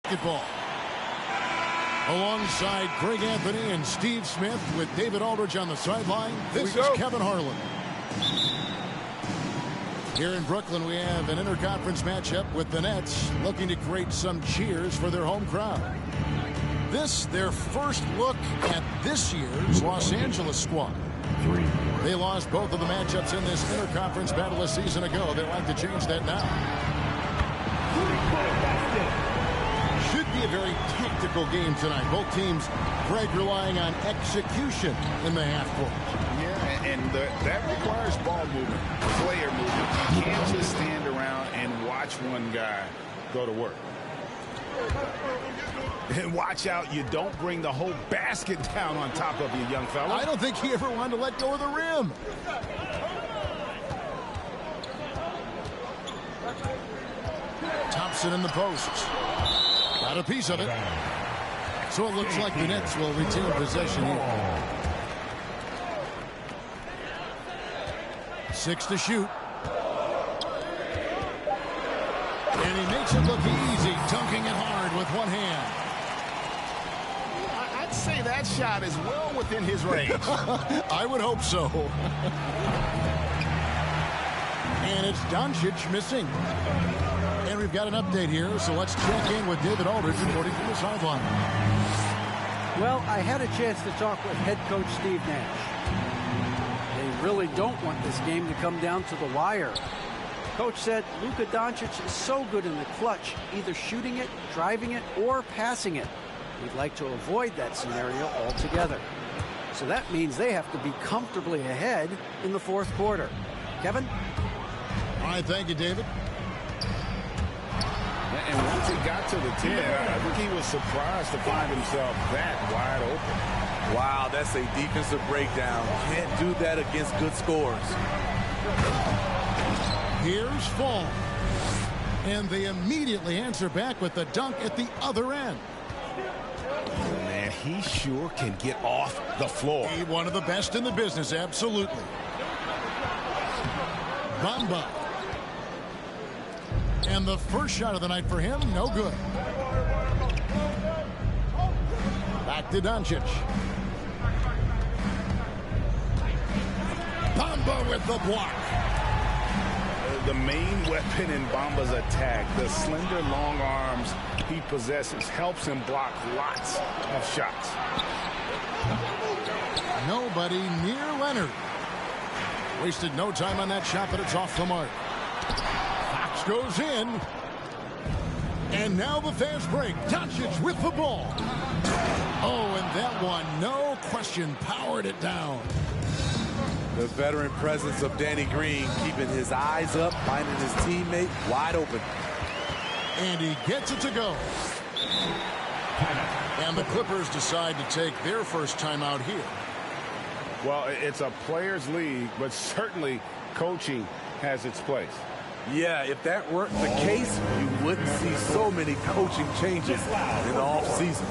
Basketball. Alongside Greg Anthony and Steve Smith with David Aldridge on the sideline, this is Kevin Harlan. Here in Brooklyn, we have an interconference matchup with the Nets looking to create some cheers for their home crowd. This, their first look at this year's Los Angeles squad. They lost both of the matchups in this interconference battle a season ago. They'd like to change that now. Should be a very tactical game tonight. Both teams, Greg, relying on execution in the half court. Yeah, and that requires ball movement, player movement. You can't just stand around and watch one guy go to work. And watch out, you don't bring the whole basket down on top of you, young fella. I don't think he ever wanted to let go of the rim. Thompson in the post. Got a piece of it. So it looks like the Nets will retain possession here. 6 to shoot. And he makes it look easy, dunking it hard with one hand. I'd say that shot is well within his range. I would hope so. And it's Doncic missing. And we've got an update here, so let's check in with David Aldridge reporting from the sideline. Well, I had a chance to talk with head coach Steve Nash. They really don't want this game to come down to the wire. Coach said Luka Doncic is so good in the clutch, either shooting it, driving it, or passing it. He'd like to avoid that scenario altogether. So that means they have to be comfortably ahead in the fourth quarter. Kevin? All right, thank you, David. And once he got to the 10, I think he was surprised to find himself that wide open. Wow, that's a defensive breakdown. Can't do that against good scores. Here's Fall. And they immediately answer back with the dunk at the other end. Man, he sure can get off the floor. He's one of the best in the business, absolutely. Bamba. And the first shot of the night for him, no good. Back to Doncic. Bamba with the block. The main weapon in Bamba's attack, the slender long arms he possesses, helps him block lots of shots. Nobody near Leonard. Wasted no time on that shot, but it's off the mark. Fox goes in. And now the fast break. Doncic with the ball. Oh, and that one, no question, powered it down. The veteran presence of Danny Green keeping his eyes up, finding his teammate wide open. And he gets it to go. And the Clippers decide to take their first timeout here. Well, it's a players' league, but certainly coaching has its place. Yeah, if that weren't the case, you wouldn't see so many coaching changes in the offseason.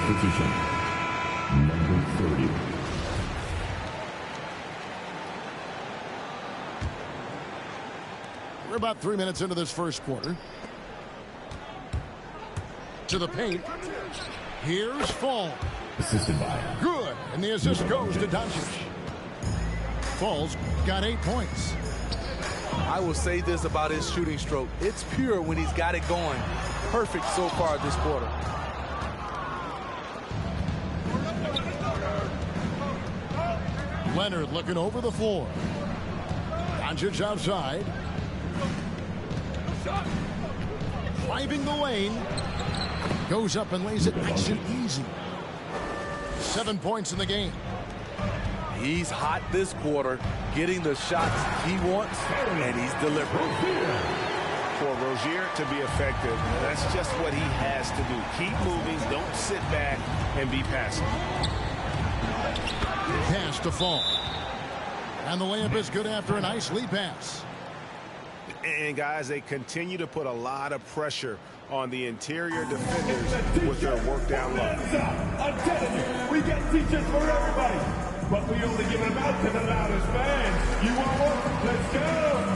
Position number 30. We're about 3 minutes into this first quarter. To the paint. Here's Fall. Assisted by. Good. And the assist goes to Doncic. Fall's got 8 points. I will say this about his shooting stroke. It's pure when he's got it going. Perfect so far this quarter. Leonard looking over the floor. Doncic outside. Driving the lane. Goes up and lays it nice and easy. 7 points in the game. He's hot this quarter, getting the shots he wants, and he's delivering. For Rozier to be effective, that's just what he has to do. Keep moving, don't sit back and be passive. Pass to Fall. And the layup is good after a nice lead pass. And, guys, they continue to put a lot of pressure on the interior defenders with their work down low. I'm telling you, we got teachers for everybody, but we only give them out to the loudest fans. You want one? Let's go!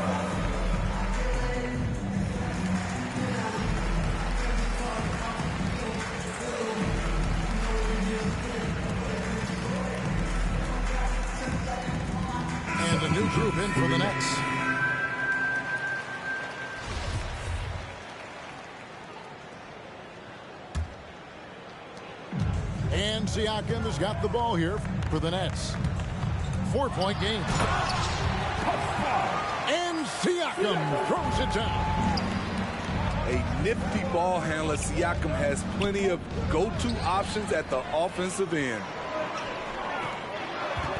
And a new group in for the Nets. And Siakam has got the ball here for the Nets. 4-point game. And Siakam throws it down. A nifty ball handler. Siakam has plenty of go-to options at the offensive end.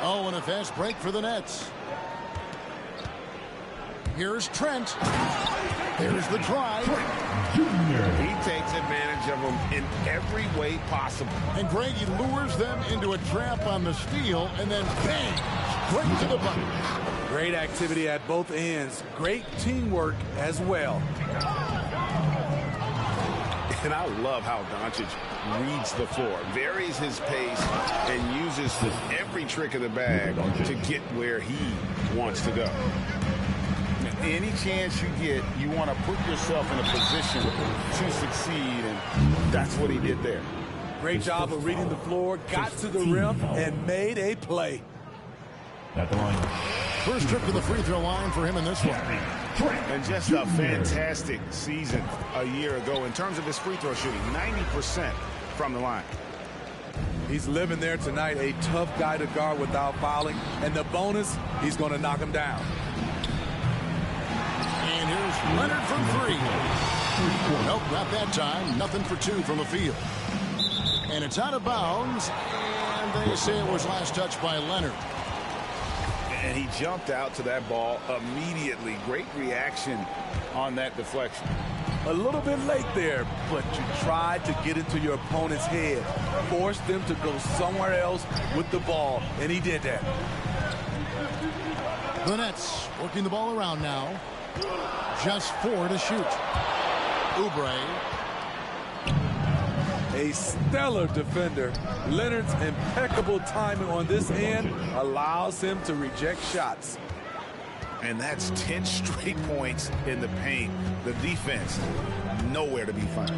Oh, and a fast break for the Nets. Here's Trent. There's the drive. He takes advantage of them in every way possible. And Greg, he lures them into a trap on the steal, and then bang, straight to the bucket. Great activity at both ends. Great teamwork as well. And I love how Doncic reads the floor, varies his pace, and uses every trick of the bag to get where he wants to go. Any chance you get, you want to put yourself in a position to succeed, and that's what he did there. Great job of reading the floor, got to the rim, and made a play. At the line. First trip to the free throw line for him in this one. And just a fantastic season a year ago in terms of his free throw shooting, 90% from the line. He's living there tonight, a tough guy to guard without fouling. And the bonus, he's going to knock him down. And here's Leonard from three. Nope, not that time. Nothing for two from the field. And it's out of bounds. And they say it was last touched by Leonard. And he jumped out to that ball immediately. Great reaction on that deflection. A little bit late there, but you tried to get into your opponent's head. Forced them to go somewhere else with the ball, and he did that. The Nets working the ball around now. Just 4 to shoot. Oubre. A stellar defender. Leonard's impeccable timing on this end allows him to reject shots. And that's 10 straight points in the paint. The defense, nowhere to be found.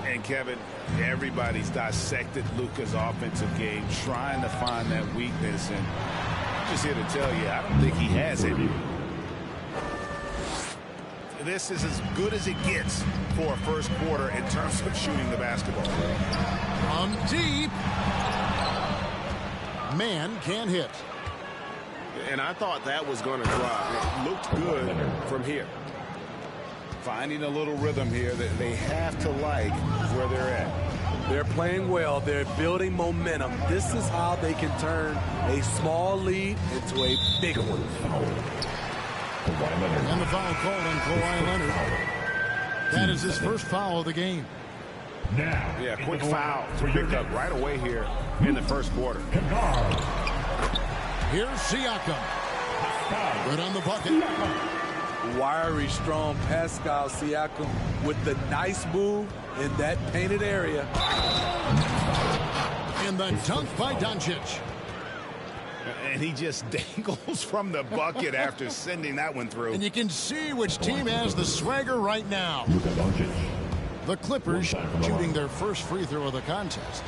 And Kevin, everybody's dissected Luka's offensive game, trying to find that weakness. And I'm just here to tell you, I don't think he has it. This is as good as it gets for a first quarter in terms of shooting the basketball. From deep. Man can't hit. And I thought that was going to drop. It looked good from here. Finding a little rhythm here that they have to like where they're at. They're playing well. They're building momentum. This is how they can turn a small lead into a big one. And the foul called on Kawhi Leonard. That is his first foul of the game. Now, yeah, quick foul to pick up right away here in the first quarter. Here's Siakam. Good on the bucket. Wiry, strong Pascal Siakam with the nice move in that painted area. And the dunk by Doncic. And he just dangles from the bucket after sending that one through. And you can see which team has the swagger right now. Luka Doncic. The Clippers shooting their first free throw of the contest.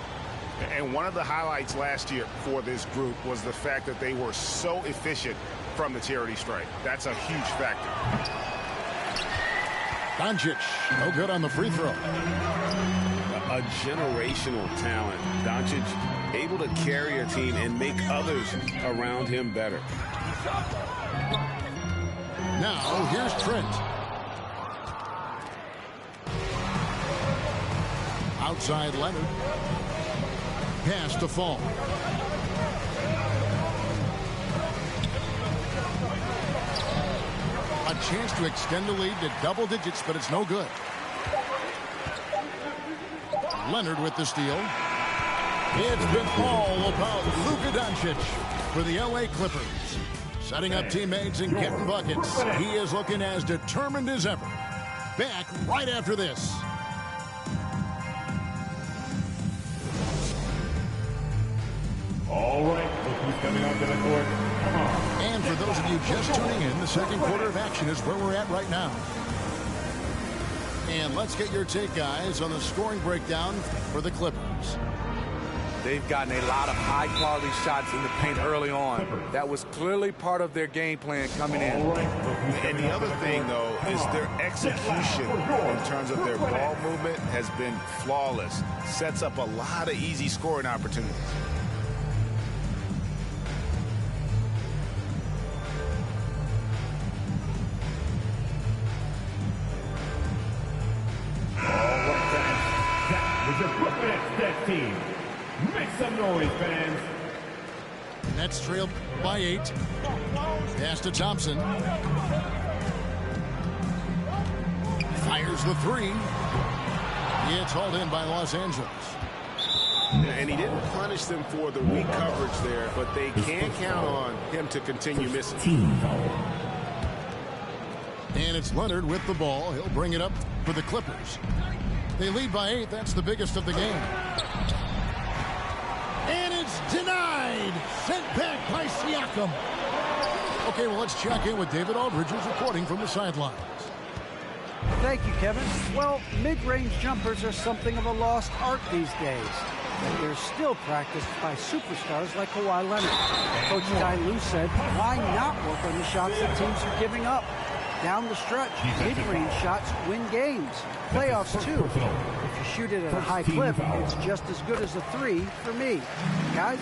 And one of the highlights last year for this group was the fact that they were so efficient from the charity stripe. That's a huge factor. Doncic, no good on the free throw. A generational talent. Doncic able to carry a team and make others around him better. Now, here's Trent. Outside Leonard. Pass to Fall. A chance to extend the lead to double digits, but it's no good. Leonard with the steal. It's been all about Luka Doncic for the LA Clippers. Setting up teammates and getting buckets. He is looking as determined as ever. Back right after this. All right, look who's coming onto the court. Come on. And for those of you just tuning in, the second quarter of action is where we're at right now. And let's get your take, guys, on the scoring breakdown for the Clippers. They've gotten a lot of high-quality shots in the paint early on. That was clearly part of their game plan coming in. And the other thing, though, is their execution in terms of their ball movement has been flawless. Sets up a lot of easy scoring opportunities. That was your Brooklyn Nets team. Make some noise, fans. Nets trailed by 8. Pass to Thompson. Fires the 3. It's hauled in by Los Angeles. And he didn't punish them for the weak coverage there, but they can count on him to continue missing. Team foul. And it's Leonard with the ball. He'll bring it up for the Clippers. They lead by 8. That's the biggest of the game. And it's denied. Sent back by Siakam. Okay, well, let's check in with David Aldridge, who's reporting from the sidelines. Thank you, Kevin. Well, mid-range jumpers are something of a lost art these days. But they're still practiced by superstars like Kawhi Leonard. Coach Ty Lue said, why not work on the shots that teams are giving up? Down the stretch, mid-range shots win games. Playoffs, too. If you shoot it at a high clip, it's just as good as a 3 for me. Guys?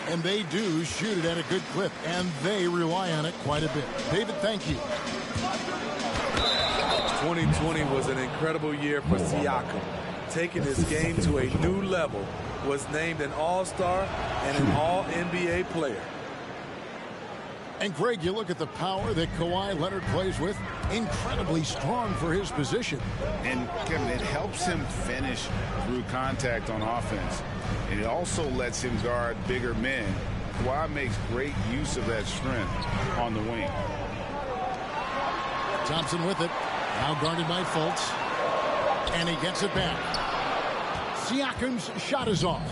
And they do shoot it at a good clip, and they rely on it quite a bit. David, thank you. 2020 was an incredible year for Siakam. Taking his game to a new level, was named an All-Star and an All-NBA player. And Greg, you look at the power that Kawhi Leonard plays with, incredibly strong for his position. And Kevin, it helps him finish through contact on offense. And it also lets him guard bigger men. Kawhi makes great use of that strength on the wing. Thompson with it. Now guarded by Fultz. And he gets it back. Siakam's shot is off.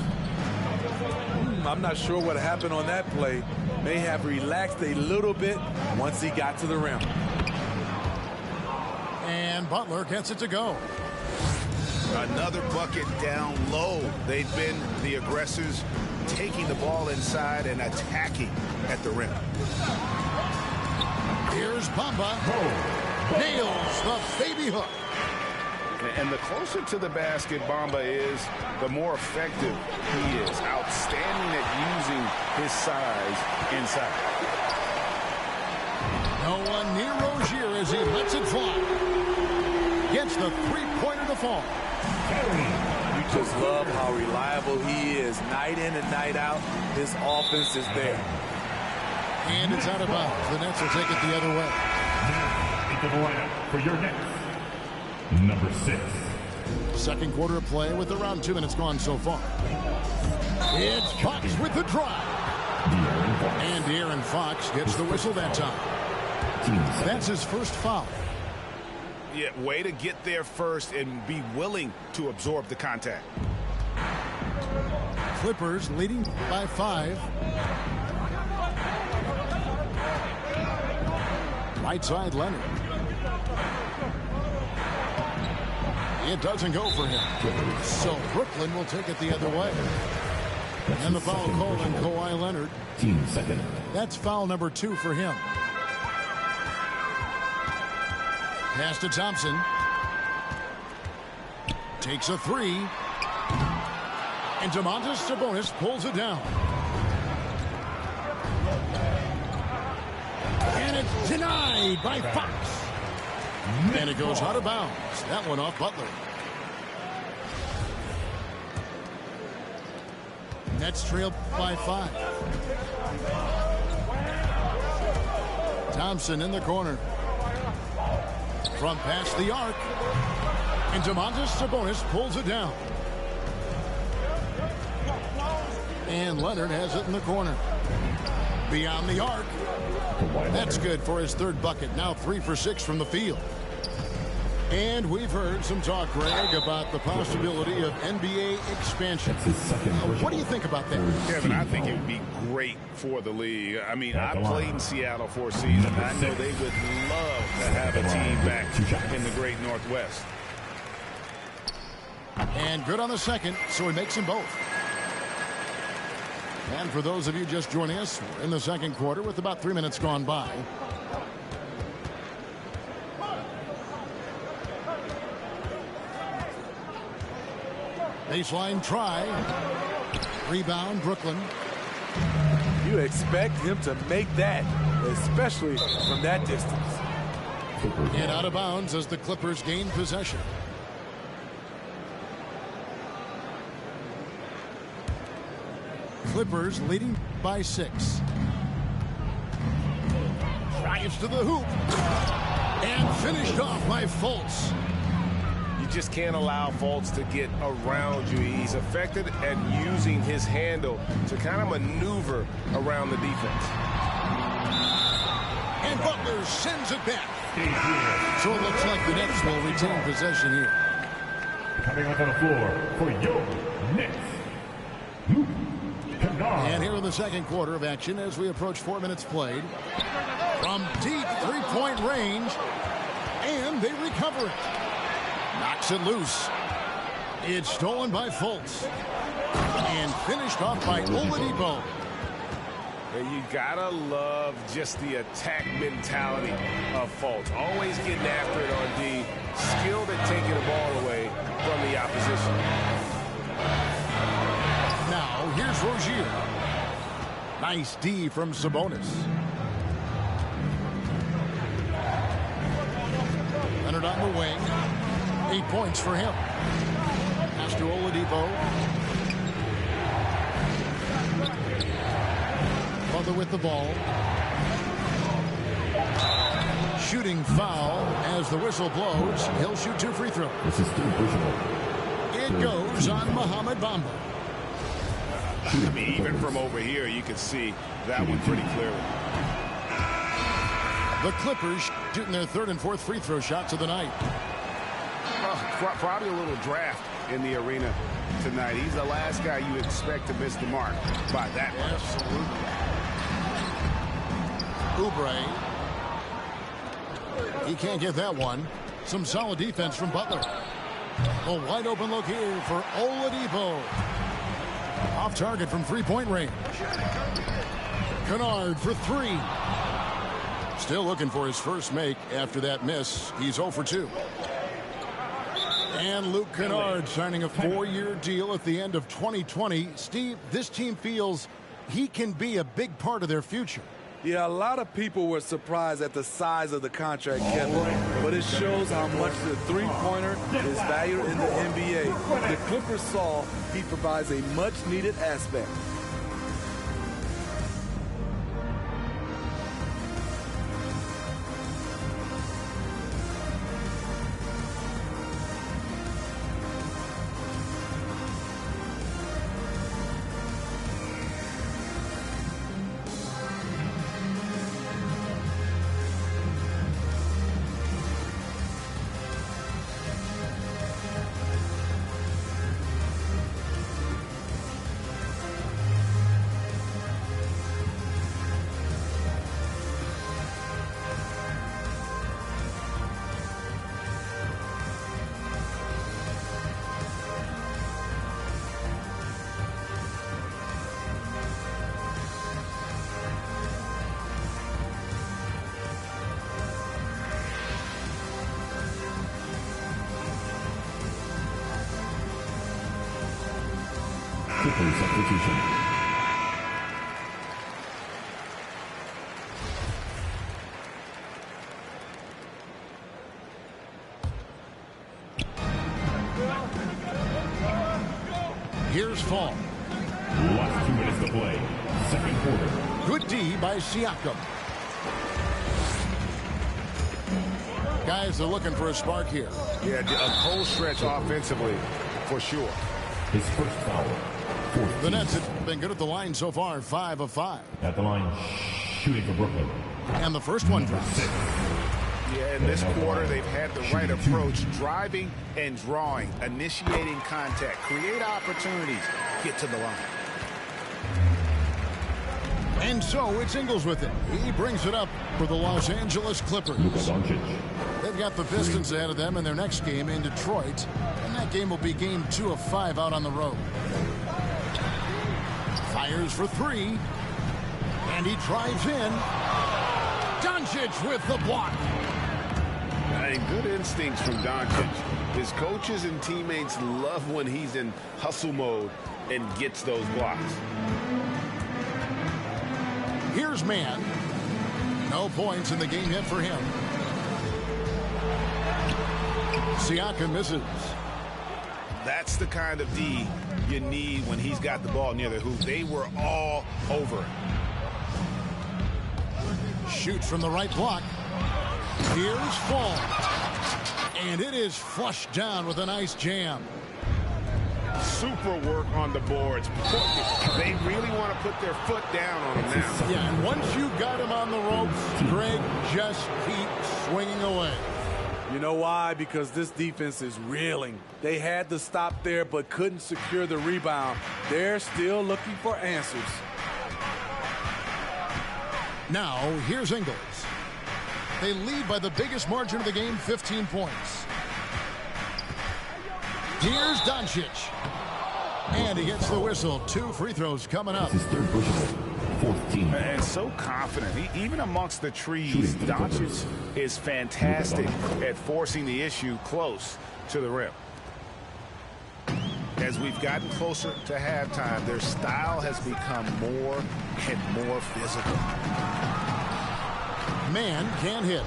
I'm not sure what happened on that play. May have relaxed a little bit once he got to the rim. And Butler gets it to go. Another bucket down low. They've been the aggressors, taking the ball inside and attacking at the rim. Here's Bamba. Nails the baby hook. And the closer to the basket Bamba is, the more effective he is. Outstanding at using his size inside. No one near Rozier as he lets it fly. Gets the three-pointer to fall. You just love how reliable he is. Night in and night out, his offense is there. And it's out of bounds. The Nets will take it the other way. Into the lineup for your next. Number 6. Second quarter of play with around 2 minutes gone so far. It's Fox with the drive. And De'Aaron Fox gets the whistle that time. That's his first foul. Yeah, way to get there first and be willing to absorb the contact. Clippers leading by 5. Right side Leonard. It doesn't go for him. So Brooklyn will take it the other way. And the foul called on Kawhi Leonard. Team second. That's foul number 2 for him. Pass to Thompson. Takes a 3. And Domantas Sabonis pulls it down. And it's denied by Fox. And it goes out of bounds. That one off Butler. Nets trailed by 5. Thompson in the corner. From past the arc. And Domantas Sabonis pulls it down. And Leonard has it in the corner. Beyond the arc. That's good for his third bucket. Now 3 for 6 from the field. And we've heard some talk, Greg, about the possibility of NBA expansion. What do you think about that? Kevin, I think it would be great for the league. I mean, I played in Seattle for a season. I know they would love to have a team back in the great Northwest. And good on the second, so he makes them both. And for those of you just joining us, we're in the second quarter with about 3 minutes gone by. Baseline try. Rebound, Brooklyn. You expect him to make that, especially from that distance. And out of bounds as the Clippers gain possession. Clippers leading by 6. Drives to the hoop. And finished off by Fultz. You just can't allow Fultz to get around you. He's effective at using his handle to kind of maneuver around the defense. And Butler sends it back. So it looks like the Nets will retain possession here. Coming onto the floor for your Knicks, Luke Kennard. And here in the second quarter of action as we approach 4 minutes played. From deep three-point range. And they recover it. Knocks it loose. It's stolen by Fultz. And finished off by Oladipo. You gotta love just the attack mentality of Fultz. Always getting after it on D. Skilled at taking the ball away from the opposition. Now here's Rozier. Nice D from Sabonis. Leonard on the wing. 8 points for him. Pass to Oladipo. Butler with the ball. Shooting foul as the whistle blows. He'll shoot 2 free throws. This is still personal. It goes on Mohamed Bamba. I mean, even from over here, you can see that one pretty clearly. The Clippers shooting their 3rd and 4th free throw shots of the night. Probably a little draft in the arena tonight. He's the last guy you expect to miss the mark by that much. Oubre. He can't get that one. Some solid defense from Butler. A wide open look here for Oladipo. Off target from 3-point range. Kennard for 3. Still looking for his first make after that miss. He's 0 for 2. And Luke Kennard signing a 4-year deal at the end of 2020. Steve, this team feels he can be a big part of their future. Yeah, a lot of people were surprised at the size of the contract, Kevin, but it shows how much the three-pointer is valued in the NBA. The Clippers saw he provides a much-needed aspect. Clippers substitution. Here's Fall. Last 2 minutes to play. Second quarter. Good D by Siakam. Guys are looking for a spark here. Yeah, a cold stretch offensively for sure. His first foul. The Nets have been good at the line so far, 5 of 5. At the line, shooting for Brooklyn. And the first one drops. Yeah, in this quarter, they've had the right approach, driving and drawing, initiating contact, create opportunities, get to the line. And so it's Ingles with it. He brings it up for the Los Angeles Clippers. Luka Doncic. They've got the Pistons ahead of them in their next game in Detroit. And that game will be game 2 of 5 out on the road. Fires for 3. And he drives in. Doncic with the block. And good instincts from Doncic. His coaches and teammates love when he's in hustle mode and gets those blocks. Here's Mann. No points in the game hit for him. Siakam misses. That's the kind of D you need when he's got the ball near the hoop. They were all over it. Shoots from the right block. Here's Fall. And it is flushed down with a nice jam. Super work on the boards. They really want to put their foot down on him now. Yeah, and once you got him on the ropes, Greg, just keep swinging away. You know why? Because this defense is reeling. They had to stop there but couldn't secure the rebound. They're still looking for answers. Now, here's Ingles. They lead by the biggest margin of the game, 15 points. Here's Doncic. And he gets the whistle. 2 free throws coming up. This is third pushable. 14. And so confident. Even amongst the trees, Doncic is fantastic at forcing the issue close to the rim. As we've gotten closer to halftime, their style has become more and more physical. Mann can hit.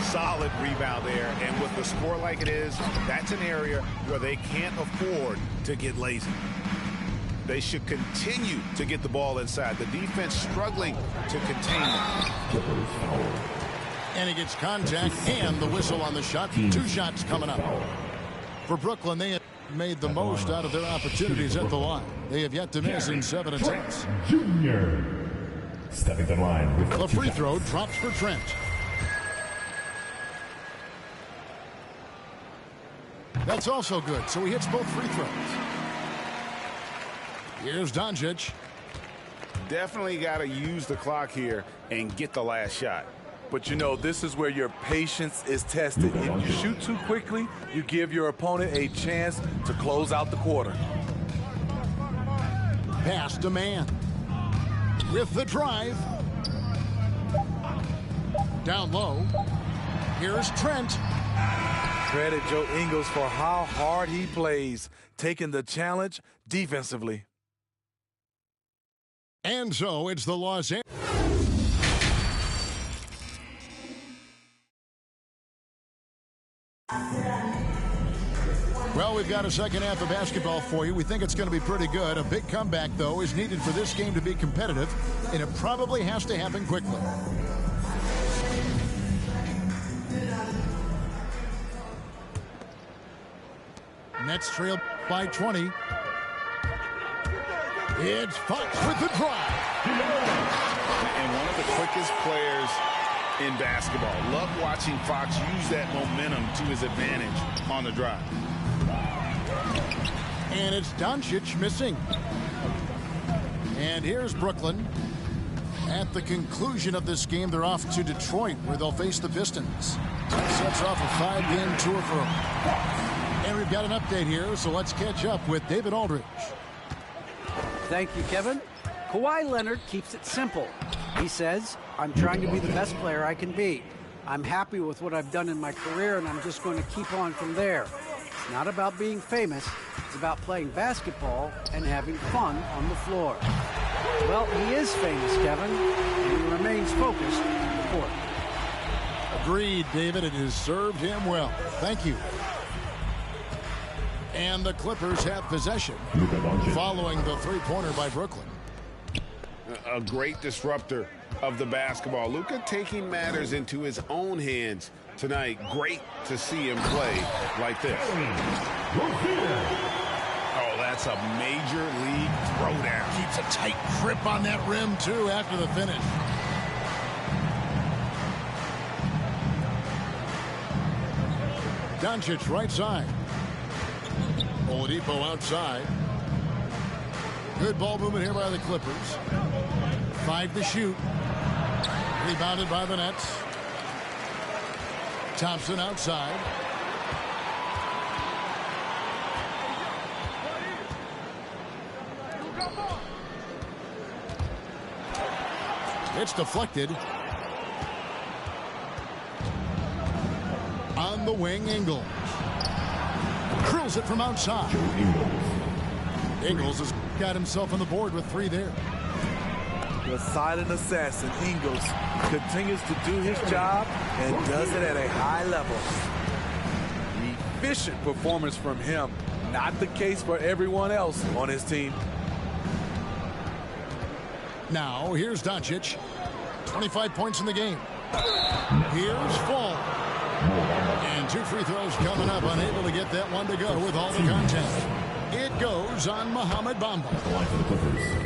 Solid rebound there, and with the score like it is, that's an area where they can't afford to get lazy. They should continue to get the ball inside. The defense struggling to contain them. And he gets contact and the whistle on the shot. 2 shots coming up. For Brooklyn, they have made the most out of their opportunities at the line. They have yet to miss in 7 attempts. Jr. Stepping the line with The free throw drops for Trent. That's also good, so he hits both free throws. Here's Doncic. Definitely got to use the clock here and get the last shot. But you know, this is where your patience is tested. If you shoot too quickly, you give your opponent a chance to close out the quarter. Pass to Mann. With the drive. Down low. Here's Trent. Credit Joe Ingles for how hard he plays, taking the challenge defensively. And so it's the Los Angeles. Well, we've got a second half of basketball for you. We think it's going to be pretty good. A big comeback, though, is needed for this game to be competitive, and it probably has to happen quickly. Nets trail by 20. It's Fox with the drive. And one of the quickest players in basketball. Love watching Fox use that momentum to his advantage on the drive. And it's Doncic missing. And here's Brooklyn. At the conclusion of this game, they're off to Detroit, where they'll face the Pistons. That sets off a 5-game tour for them. And we've got an update here, so let's catch up with David Aldridge. Thank you, Kevin. Kawhi Leonard keeps it simple. He says, I'm trying to be the best player I can be. I'm happy with what I've done in my career, and I'm just going to keep on from there. It's not about being famous. It's about playing basketball and having fun on the floor. Well, he is famous, Kevin, and he remains focused on the court. Agreed, David. It has served him well. Thank you. And the Clippers have possession following the three-pointer by Brooklyn. A great disruptor of the basketball. Luka taking matters into his own hands tonight. Great to see him play like this. Oh, that's That's a major league throwdown. Keeps a tight grip on that rim, too, after the finish. Doncic right side. Oladipo outside. Good ball movement here by the Clippers. 5 to shoot. Rebounded by the Nets. Thompson outside. It's deflected. On the wing, Ingles. Drills it from outside. Ingles has got himself on the board with 3 there. The silent assassin, Ingles, continues to do his job and does it at a high level. Efficient performance from him. Not the case for everyone else on his team. Now, here's Doncic. 25 points in the game. Here's Fall. And 2 free throws coming up. Unable to get that one to go with all the contact. It goes on Mohamed Bamba.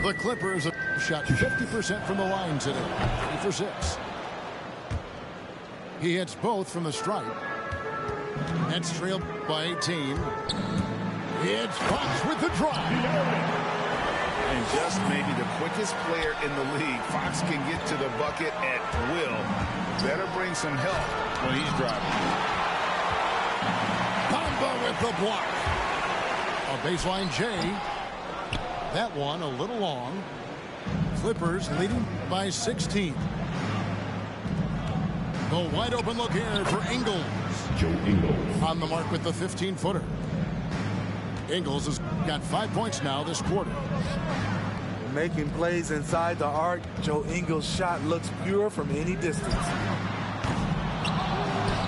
The Clippers have shot 50% from the line today. 3 for 6. He hits both from the stripe. Nets trailed by 18. It's Fox with the drive. And just maybe the quickest player in the league. Fox can get to the bucket at will. Better bring some help when he's driving. Bamba with the block. A baseline J. That one a little long. Clippers leading by 16. The wide open look here for Ingles. Joe Ingles. On the mark with the 15-footer. Ingles has got 5 points now this quarter. Making plays inside the arc, Joe Ingles' shot looks pure from any distance.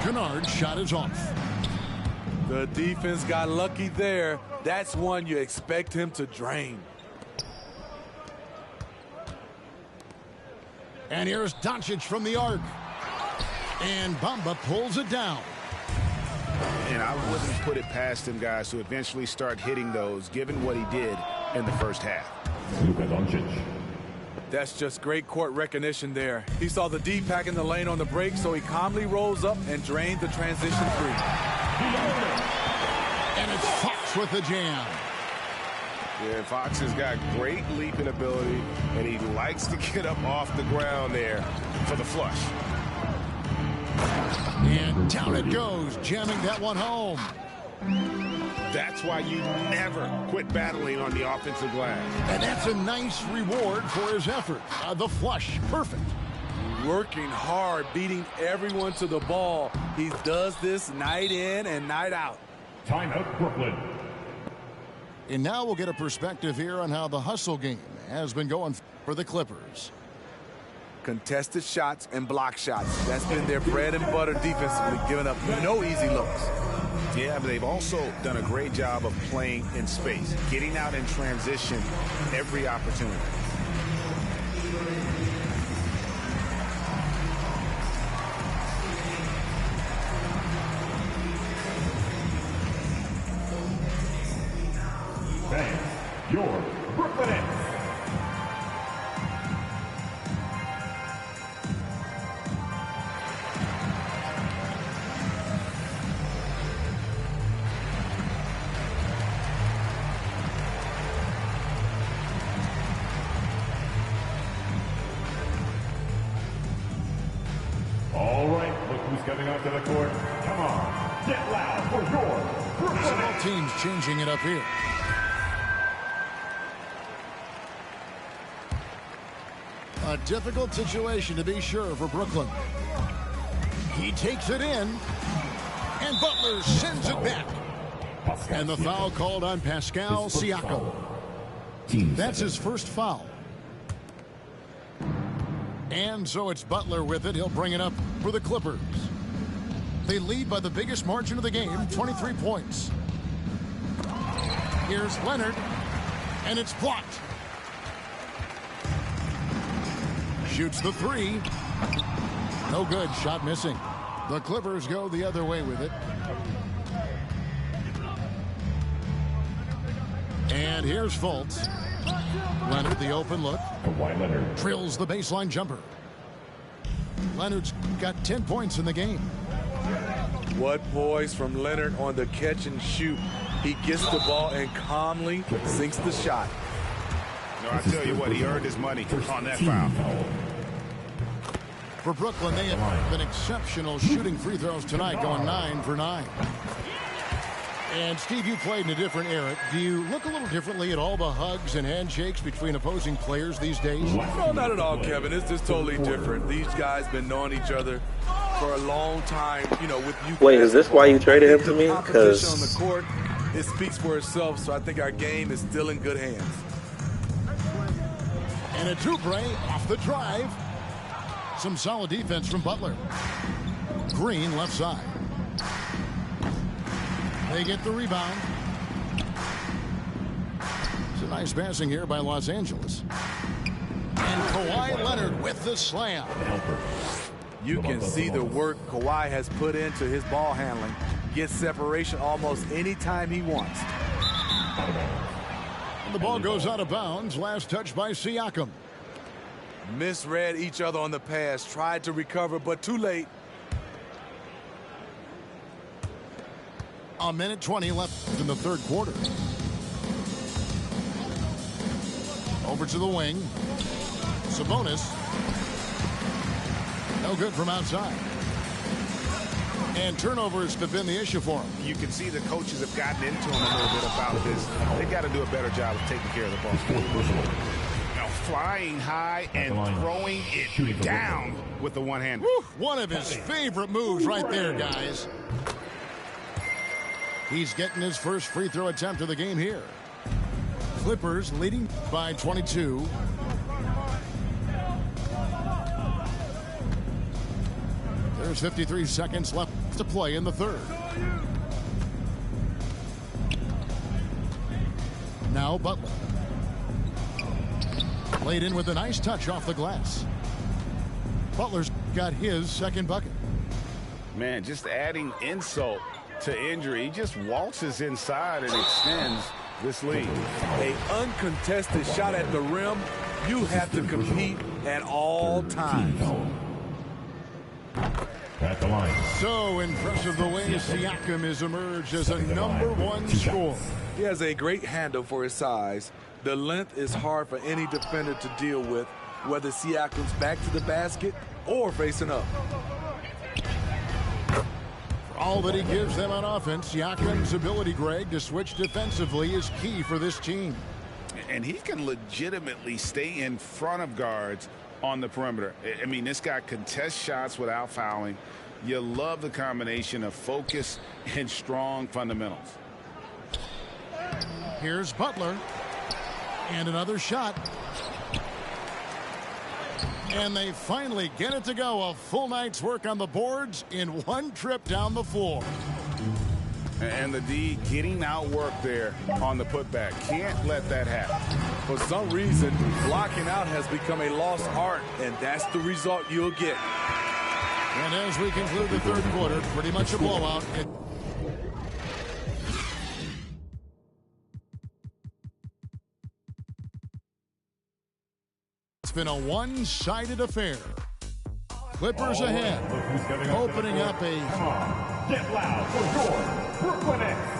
Kennard's shot is off. The defense got lucky there. That's one you expect him to drain. And here's Doncic from the arc. And Bamba pulls it down. And I wouldn't put it past him, guys, to eventually start hitting those, given what he did in the first half. Luka Doncic. That's just great court recognition there. He saw the D pack in the lane on the break, so he calmly rose up and drained the transition 3. And it's Fox with the jam. Yeah, Fox has got great leaping ability, and he likes to get up off the ground there for the flush. And down it goes, jamming that one home. That's why you never quit battling on the offensive glass. And that's a nice reward for his effort. The flush, perfect. Working hard, beating everyone to the ball. He does this night in and night out. Timeout, Brooklyn. And now we'll get a perspective here on how the hustle game has been going for the Clippers. Contested shots and block shots. That's been their bread and butter defensively, giving up no easy looks. Yeah, but they've also done a great job of playing in space, getting out in transition every opportunity. Thanks. Your Brooklyn Nets. All right, look who's coming onto the court. Come on, get loud for your Brooklyn So Nets. both teams changing it up here. A difficult situation to be sure for Brooklyn. He takes it in, and Butler sends it back. And the foul called on Pascal Siakam. That's his first foul. And so it's Butler with it. He'll bring it up for the Clippers. They lead by the biggest margin of the game, 23 points. Here's Leonard, and it's blocked. Shoots the 3. No good. Shot missing. The Clippers go the other way with it. And here's Fultz. Leonard, the open look. Kawhi Leonard. Drills the baseline jumper. Leonard's got 10 points in the game. What poise from Leonard on the catch and shoot. He gets the ball and calmly sinks the shot. No, I tell you what, he earned his money on that foul. For Brooklyn, they have been exceptional shooting free throws tonight, going 9 for 9. And, Steve, you played in a different era. Do you look a little differently at all the hugs and handshakes between opposing players these days? No, not at all, Kevin. It's just totally different. These guys been knowing each other for a long time, you know, with you. Wait, is this why you traded him to me? Because on the court, it speaks for itself, so I think our game is still in good hands. And a Oubre off the drive. Some solid defense from Butler. Green left side. They get the rebound. It's a nice passing here by Los Angeles. And Kawhi Leonard with the slam. You can see the work Kawhi has put into his ball handling. Gets separation almost any time he wants. And the ball goes out of bounds. Last touch by Siakam. Misread each other on the pass. Tried to recover, but too late. A minute 20 left in the third quarter. Over to the wing. Sabonis. No good from outside. And turnovers have been the issue for him. You can see the coaches have gotten into him a little bit about this. They got to do a better job of taking care of the ball. Now flying high and throwing it down with the one hand. One of his favorite moves right there, guys. He's getting his first free throw attempt of the game here. Clippers leading by 22. There's 53 seconds left to play in the third. Now Butler. Laid in with a nice touch off the glass. Butler's got his second bucket. Man, just adding insult to injury. He just waltzes inside and extends this lead. An uncontested shot at the rim. You have to compete at all times. At the line. So impressive the way Siakam has emerged as a #1 scorer. He has a great handle for his size. The length is hard for any defender to deal with, whether Siakam's back to the basket or facing up. For all that he gives them on offense, Siakam's ability, Greg, to switch defensively is key for this team. And he can legitimately stay in front of guards on the perimeter. I mean, this guy contests shots without fouling. You love the combination of focus and strong fundamentals. Here's Butler. And another shot. And they finally get it to go. A full night's work on the boards in one trip down the floor. And the D getting outworked there on the putback. Can't let that happen. For some reason, blocking out has become a lost art, and that's the result you'll get. And as we conclude the third quarter, pretty much a blowout. It's been a one-sided affair. Clippers ahead, opening up a... Come on, get loud for your Brooklyn Nets.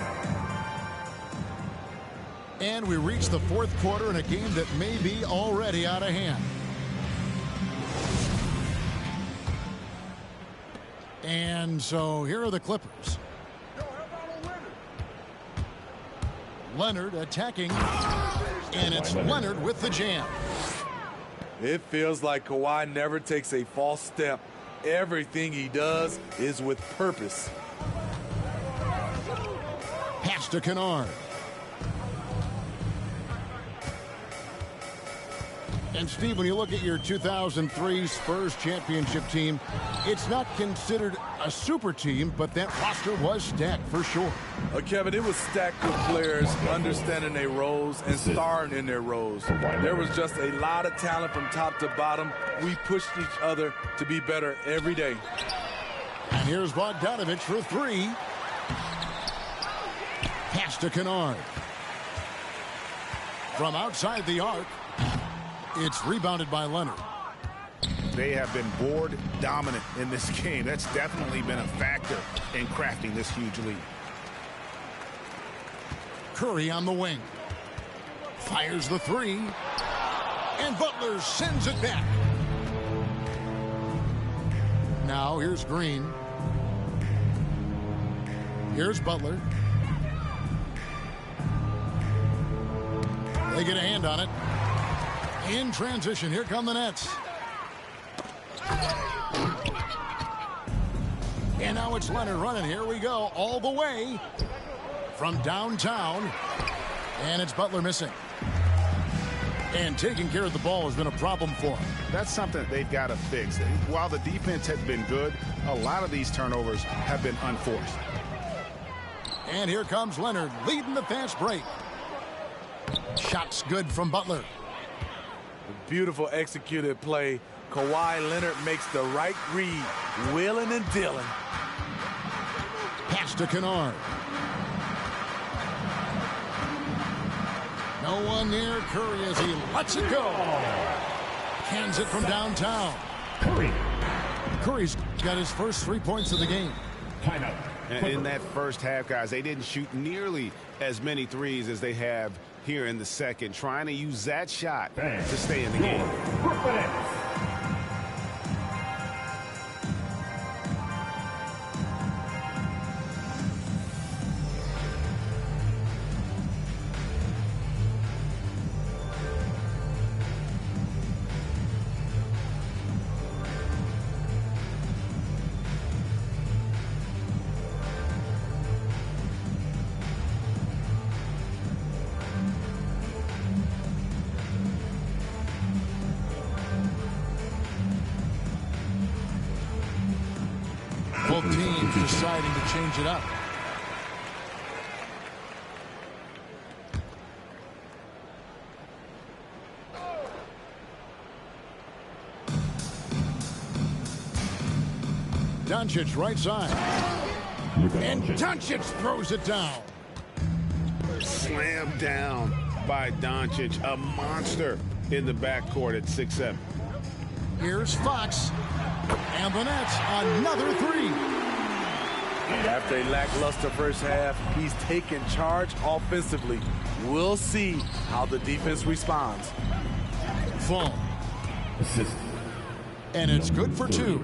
And we reach the fourth quarter in a game that may be already out of hand. And so here are the Clippers. Leonard attacking, and it's Leonard with the jam. It feels like Kawhi never takes a false step. Everything he does is with purpose. Pass to Kennard. And Steve, when you look at your 2003 Spurs championship team, it's not considered a super team, but that roster was stacked for sure. Kevin, it was stacked with players understanding their roles and starring in their roles. There was just a lot of talent from top to bottom. We pushed each other to be better every day. And here's Bogdanovich for three. Pass to Kennard. From outside the arc, it's rebounded by Leonard. They have been board dominant in this game. That's definitely been a factor in crafting this huge lead. Curry on the wing. Fires the three. And Butler sends it back. Now here's Green. Here's Butler. They get a hand on it. In transition, here come the Nets. And now it's Leonard running. Here we go, all the way from downtown. And it's Butler missing. And taking care of the ball has been a problem for him. That's something they've got to fix. While the defense has been good, a lot of these turnovers have been unforced. And here comes Leonard leading the fast break. Shots good from Butler. Beautiful executed play. Kawhi Leonard makes the right read, wheeling and dealing. Pass to Kennard. No one near Curry as he lets it go. Hands it from downtown. Curry's got his first 3 points of the game. Timeout. In that first half, guys, they didn't shoot nearly as many threes as they have here in the second, trying to use that shot to stay in the game. Both teams deciding to change it up. Doncic right side. And Doncic throws it down. Slammed down by Doncic, a monster in the backcourt at 6'7". Here's Fox. And the Nets, another three. After a lackluster first half, he's taken charge offensively. We'll see how the defense responds. Fall. Assist. And it's good for two.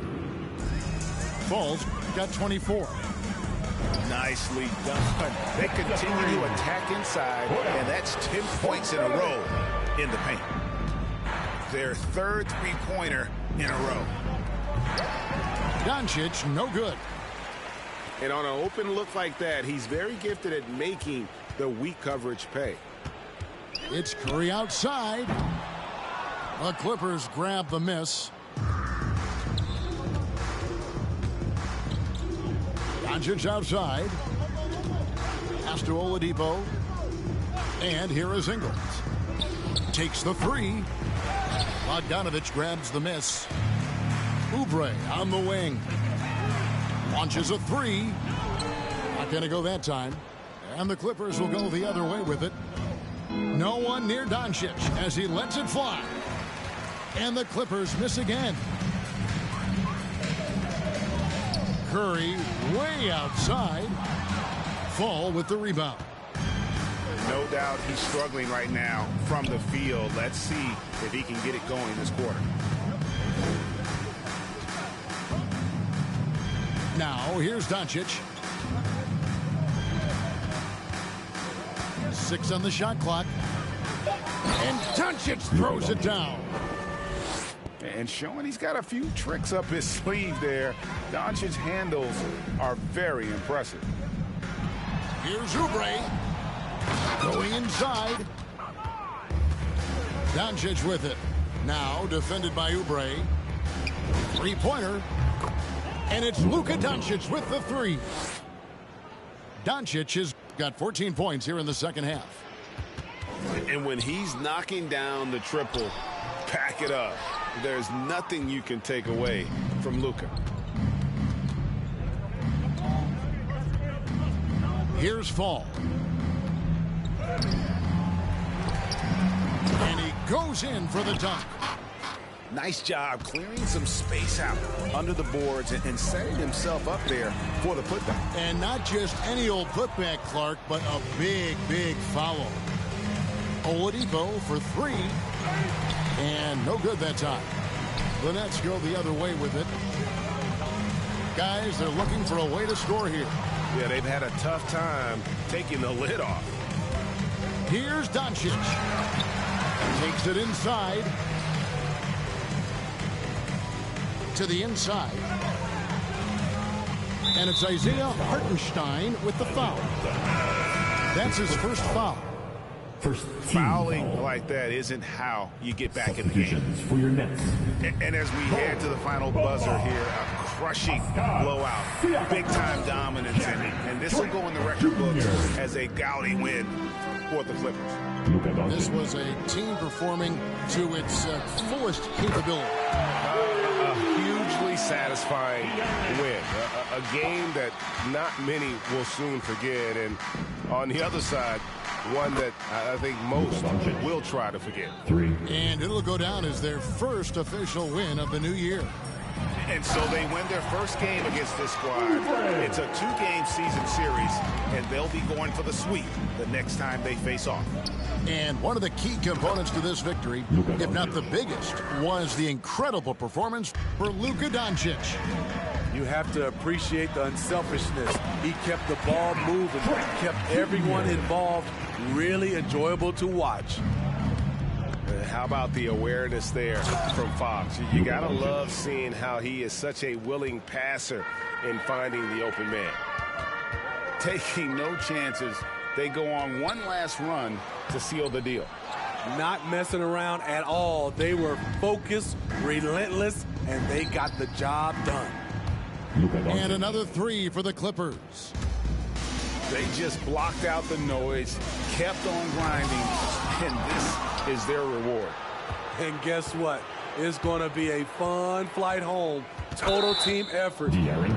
Fall's got 24. Nicely done. They continue to attack inside, and that's 10 points in a row in the paint. Their third three-pointer in a row. Doncic, no good. And on an open look like that, he's very gifted at making the weak coverage pay. It's Curry outside. The Clippers grab the miss. Doncic outside. Pass to Oladipo. And here is Ingles. Takes the three. Bogdanovich grabs the miss. Oubre on the wing. Launches a three. Not going to go that time. And the Clippers will go the other way with it. No one near Doncic as he lets it fly. And the Clippers miss again. Curry way outside. Fall with the rebound. No doubt he's struggling right now from the field. Let's see if he can get it going this quarter. Now, here's Doncic. 6 on the shot clock. And Doncic throws it down. And showing he's got a few tricks up his sleeve there. Doncic's handles are very impressive. Here's Oubre. Going inside. Doncic with it. Now defended by Oubre. Three-pointer. And it's Luka Doncic with the three. Doncic has got 14 points here in the second half. And when he's knocking down the triple, pack it up. There's nothing you can take away from Luka. Here's Fall. And he goes in for the dunk. Nice job clearing some space out under the boards and setting himself up there for the putback. And not just any old putback, Clark, but a big, big foul. Oladipo for three. And no good that time. The Nets go the other way with it. Guys, they're looking for a way to score here. Yeah, they've had a tough time taking the lid off. Here's Doncic. Takes it inside. To the inside. And it's Isaiah Hartenstein with the foul. That's his first foul. Fouling like that isn't how you get back in the game. For your Nets. And as we head to the final buzzer here, a crushing blowout, big-time dominance, and this will go in the record books as a gaudy win for the Clippers. This was a team performing to its fullest capability. A hugely satisfying win, a game that not many will soon forget, and on the other side, one that I think most will try to forget. And it'll go down as their first official win of the new year. And so they win their first game against this squad. It's a two-game season series, and they'll be going for the sweep the next time they face off. And one of the key components to this victory, if not the biggest, was the incredible performance for Luka Doncic. You have to appreciate the unselfishness. He kept the ball moving, kept everyone involved really enjoyable to watch. How about the awareness there from Fox? You gotta love seeing how he is such a willing passer in finding the open man. Taking no chances, they go on one last run to seal the deal. Not messing around at all. They were focused, relentless, and they got the job done. And another three for the Clippers. They just blocked out the noise, kept on grinding, and this is their reward. And guess what? It's going to be a fun flight home. Total team effort.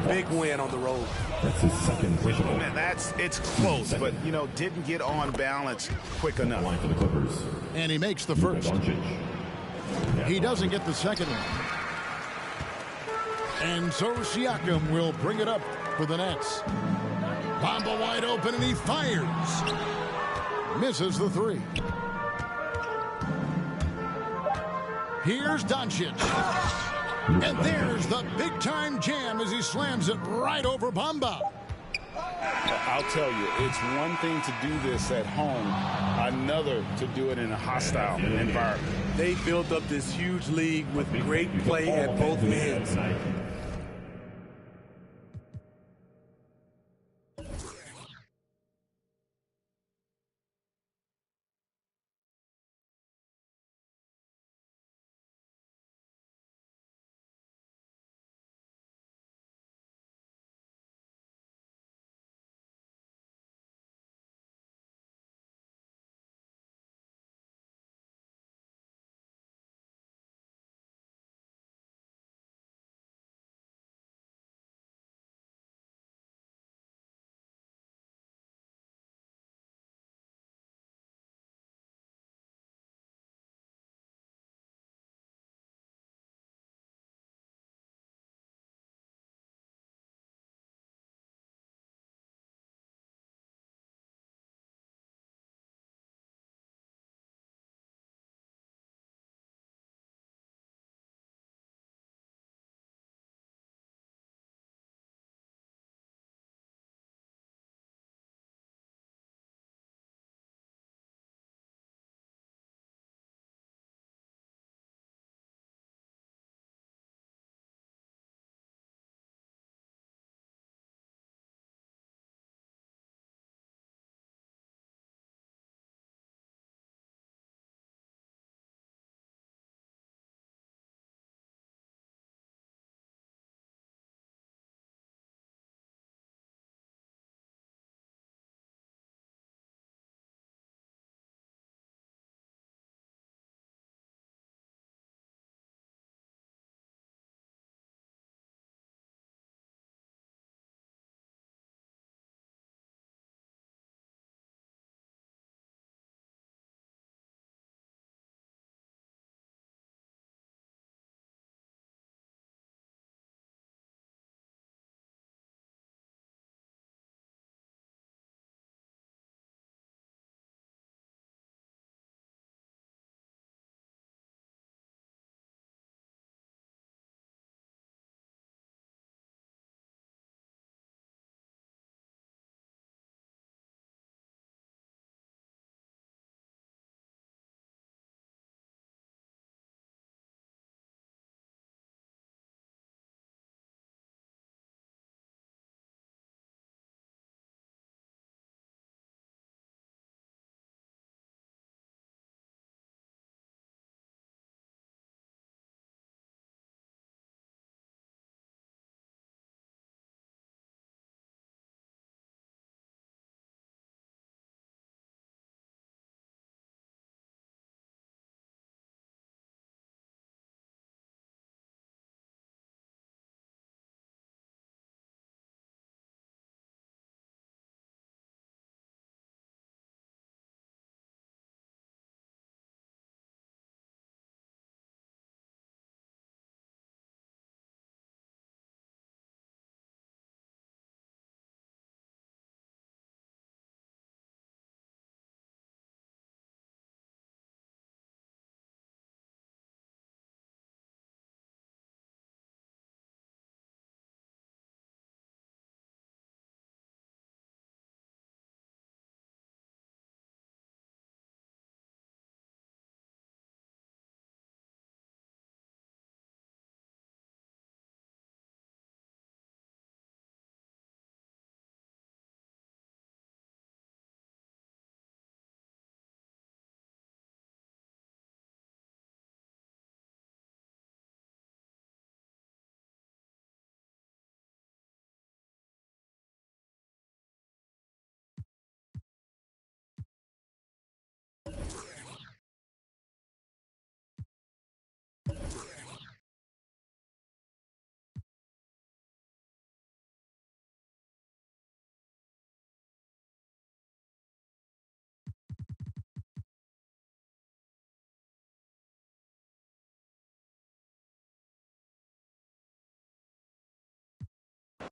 Big win on the road. That's his second personal. Man, it's close, but, didn't get on balance quick enough. Line for the Clippers. And he makes the first. He doesn't get the second one. And so Siakam will bring it up for the Nets. Bamba wide open, and he fires. Misses the three. Here's Doncic. And there's the big-time jam as he slams it right over Bamba. I'll tell you, it's one thing to do this at home, another to do it in a hostile environment. They built up this huge league with great play at both ends.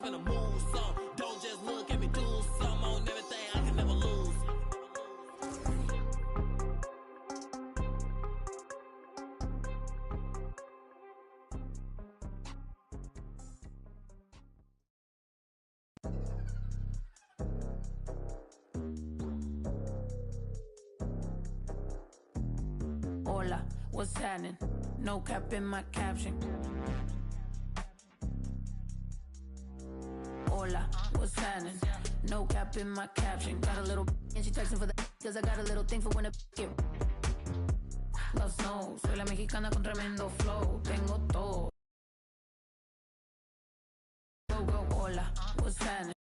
finna move some. Don't just look at me, do some on everything. I can never lose. Hola, what's happening? No cap in my caption. Hola, what's happening? No cap in my caption. Got a little and she texting for the cause I got a little thing for when a get. Love snow, soy la mexicana con tremendo flow. Tengo todo. Go, go, hola, what's happening?